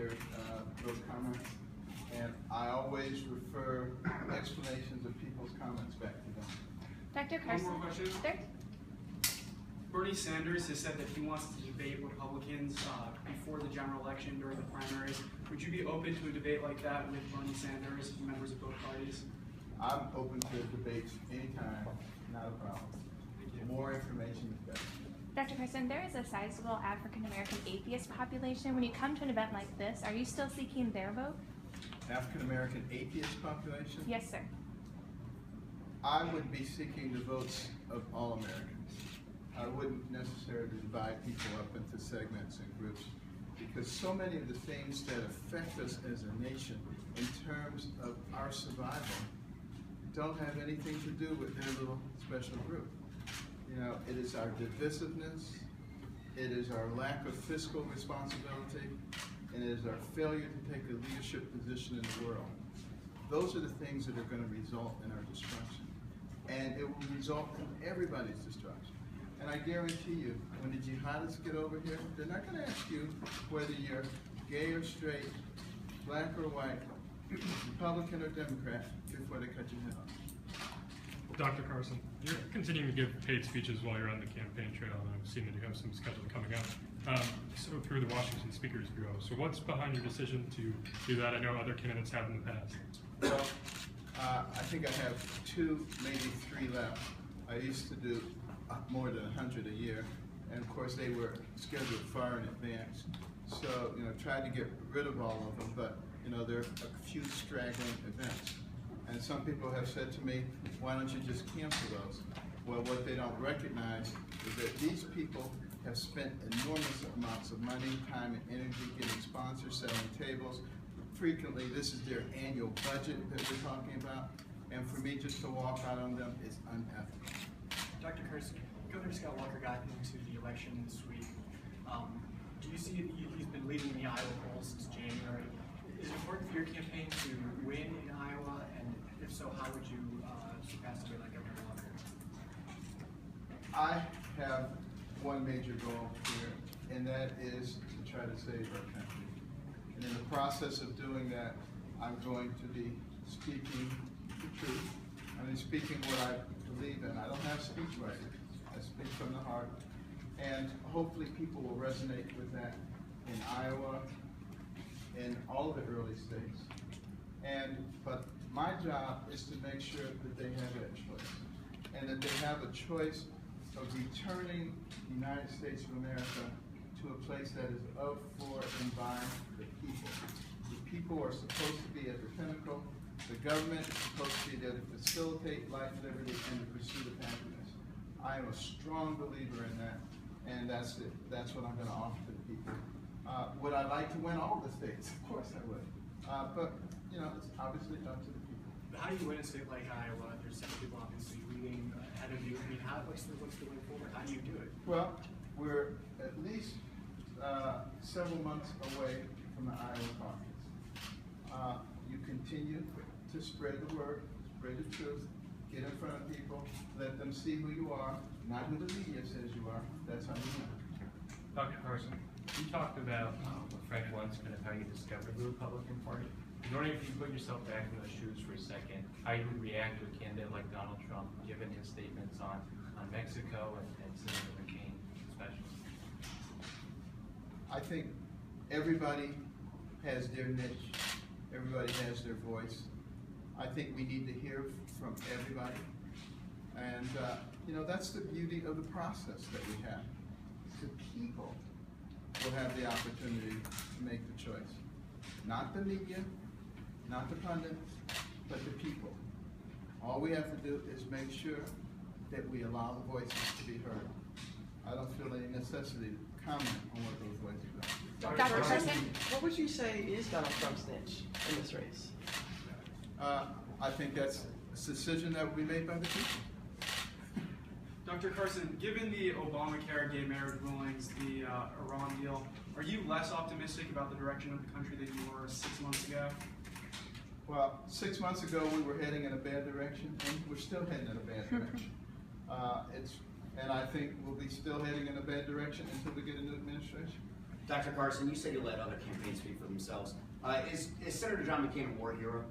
hear those comments, and I always refer explanations of people's comments back to them. Dr. Carson. One more question. Sir? Bernie Sanders has said that he wants to debate Republicans before the general election during the primaries. Would you be open to a debate like that with Bernie Sanders and members of both parties? I'm open to debates anytime, not a problem. The more information is better. Dr. Carson, there is a sizable African-American atheist population. When you come to an event like this, are you still seeking their vote? African-American atheist population? Yes, sir. I would be seeking the votes of all Americans. I wouldn't necessarily divide people up into segments and groups, because so many of the things that affect us as a nation in terms of our survival don't have anything to do with their little special group. You know, it is our divisiveness, it is our lack of fiscal responsibility, and it is our failure to take a leadership position in the world. Those are the things that are going to result in our destruction. And it will result in everybody's destruction. And I guarantee you, when the jihadists get over here, they're not going to ask you whether you're gay or straight, black or white, Republican or Democrat, before they cut your head off. Dr. Carson, you're continuing to give paid speeches while you're on the campaign trail, and I've seen that you have some scheduled coming up. So through the Washington Speakers Bureau. So what's behind your decision to do that? I know other candidates have in the past. Well, I think I have 2, maybe 3 left. I used to do more than 100 a year, and of course they were scheduled far in advance. So, you know, tried to get rid of all of them, but, you know, there are a few straggling events. And some people have said to me, why don't you just cancel those? Well, what they don't recognize is that these people have spent enormous amounts of money, time, and energy getting sponsors, selling tables. Frequently, this is their annual budget that we're talking about, and for me just to walk out on them is unethical. Dr. Carson, Governor Scott Walker got into the election this week. Do you see he's been leading the Iowa polls since January? Is it important for your campaign to win in Iowa, and if so, how would you surpass somebody like Governor Walker? I have one major goal here, and that is to try to save our country. And in the process of doing that, I'm going to be speaking the truth. I mean, speaking what I believe in. I don't have speech writing. I speak from the heart. And hopefully people will resonate with that in Iowa, in all of the early states. But my job is to make sure that they have that choice, and that they have a choice of returning the United States of America to a place that is of, for, and by the people. The people are supposed to be at the pinnacle. The government is supposed to be there to facilitate life, liberty, and the pursuit of happiness. I am a strong believer in that, and that's what I'm going to offer to the people. Would I like to win all the states? Of course I would. But, you know, it's obviously up to the people. But how do you win a state like Iowa? There's several people obviously leading ahead of you. I mean, what's the way forward? How do you do it? Well, we're at least several months away from the Iowa caucus. You continue to spread the word, spread the truth, get in front of people, let them see who you are, not who the media says you are. That's how you win. Dr. Carson, you talked about what Frank once kind of how you discovered the Republican Party. I was wondering if you put yourself back in those shoes for a second, how you would react to a candidate like Donald Trump, given his statements on Mexico and Senator McCain especially. I think everybody has their niche. Everybody has their voice. I think we need to hear from everybody. And, you know, that's the beauty of the process that we have. The people will have the opportunity to make the choice. Not the media, not the pundits, but the people. All we have to do is make sure that we allow the voices to be heard. I don't feel any necessity to comment on what those voices are. Dr. Carson? What would you say is Donald Trump's niche in this race? I think that's a decision that will be made by the people. Dr. Carson, given the Obamacare gay marriage rulings, the Iran deal, are you less optimistic about the direction of the country than you were 6 months ago? Well, 6 months ago we were heading in a bad direction, and we're still heading in a bad direction. And I think we'll be still heading in a bad direction until we get a new administration. Dr. Carson, you said you let other campaigns speak for themselves. Is Senator John McCain a war hero?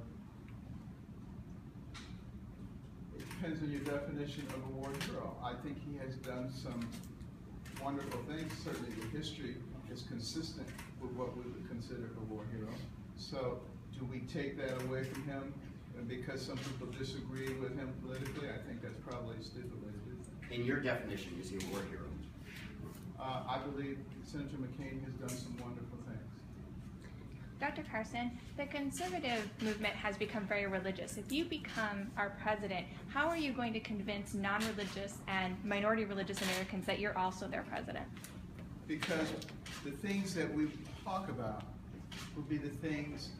It depends on your definition of a war hero. I think he has done some wonderful things. Certainly the history is consistent with what we would consider a war hero. So do we take that away from him? And because some people disagree with him politically, I think that's probably a stupid way to do that. In your definition, is he a war hero? I believe Senator McCain has done some wonderful things. Dr. Carson, the conservative movement has become very religious. If you become our president, how are you going to convince non-religious and minority religious Americans that you're also their president? Because the things that we talk about will be the things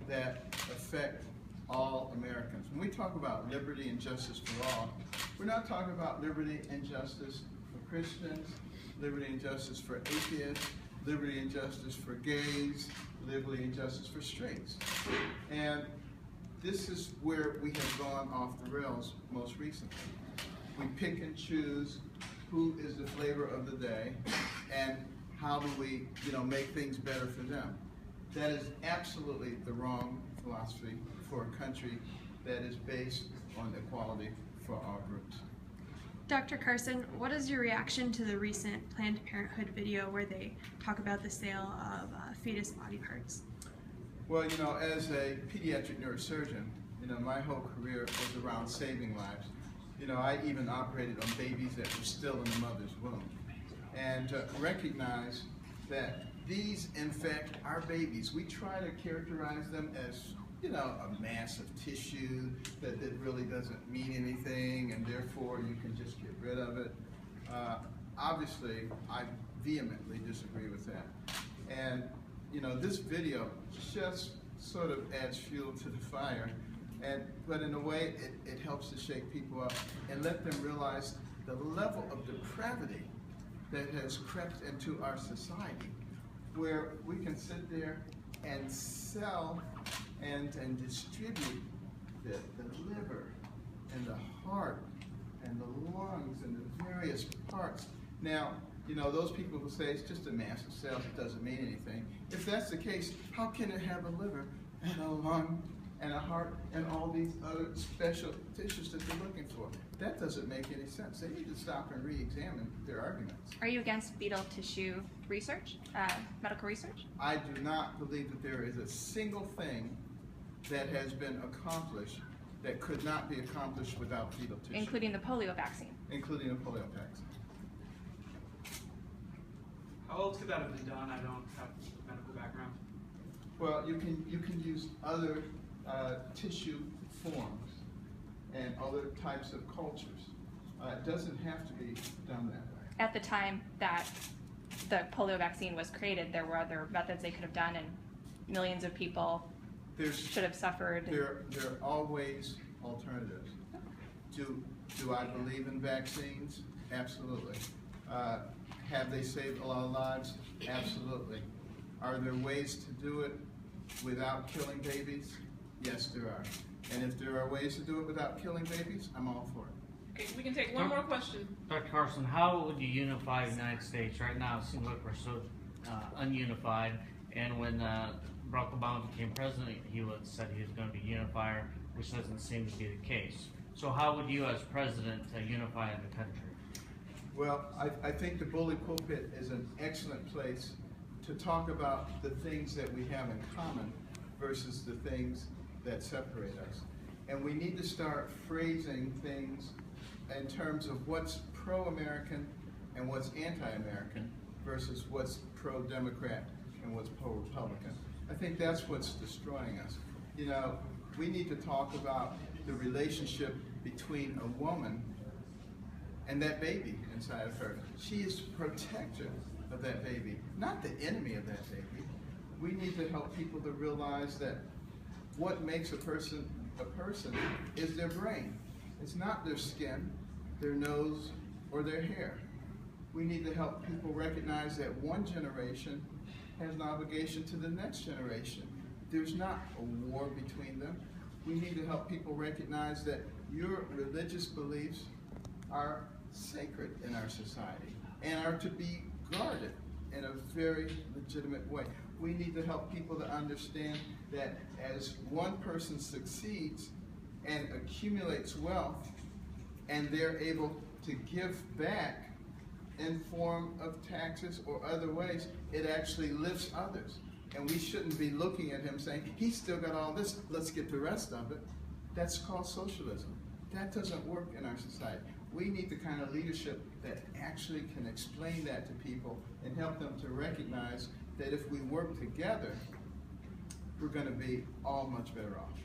that affect all Americans. When we talk about liberty and justice for all, we're not talking about liberty and justice for Christians, liberty and justice for atheists, liberty and justice for gays, liberty and justice for straights. And this is where we have gone off the rails most recently. We pick and choose who is the flavor of the day and how do we, make things better for them. That is absolutely the wrong philosophy for a country that is based on equality for all groups. Dr. Carson, what is your reaction to the recent Planned Parenthood video where they talk about the sale of fetus body parts? Well, as a pediatric neurosurgeon, my whole career was around saving lives. I even operated on babies that were still in the mother's womb. And recognize that these, in fact, are babies. We try to characterize them as a mass of tissue that really doesn't mean anything, and therefore you can just get rid of it. Obviously, I vehemently disagree with that. And this video just sort of adds fuel to the fire, but in a way, it helps to shake people up and let them realize the level of depravity that has crept into our society, where we can sit there and sell and distribute the liver and the heart and the lungs and the various parts. Now, those people who say it's just a mass of cells, it doesn't mean anything. If that's the case, how can it have a liver and a lung and a heart and all these other special tissues that they're looking for? That doesn't make any sense. They need to stop and re-examine their arguments. Are you against fetal tissue research, medical research? I do not believe that there is a single thing that has been accomplished that could not be accomplished without fetal tissue. Including the polio vaccine? Including the polio vaccine. How else could that have been done? I don't have a medical background. Well, you can use other tissue forms and other types of cultures. It doesn't have to be done that way. At the time that the polio vaccine was created, there were other methods they could have done, and millions of people should have suffered. There are always alternatives. Do I believe in vaccines? Absolutely. Have they saved a lot of lives? Absolutely. Are there ways to do it without killing babies? Yes, there are. And if there are ways to do it without killing babies, I'm all for it. Okay, we can take one more question. Dr. Carson, how would you unify the United States? Right now, it seems like we're so ununified. And when Barack Obama became president, he said he was going to be a unifier, which doesn't seem to be the case. So how would you, as president, unify the country? Well, I think the bully pulpit is an excellent place to talk about the things that we have in common versus the things that separate us. And we need to start phrasing things in terms of what's pro-American and what's anti-American versus what's pro-Democrat and what's pro-Republican. I think that's what's destroying us. We need to talk about the relationship between a woman and that baby inside of her. She is the protector of that baby, not the enemy of that baby. We need to help people to realize that what makes a person is their brain. It's not their skin, their nose, or their hair. We need to help people recognize that one generation has an obligation to the next generation. There's not a war between them. We need to help people recognize that your religious beliefs are sacred in our society and are to be guarded. in a very legitimate way. We need to help people to understand that as one person succeeds and accumulates wealth, and they're able to give back in form of taxes or other ways, it actually lifts others. And we shouldn't be looking at him saying, he's still got all this, let's get the rest of it. That's called socialism. That doesn't work in our society. We need the kind of leadership that actually can explain that to people and help them to recognize that if we work together, we're going to be all much better off.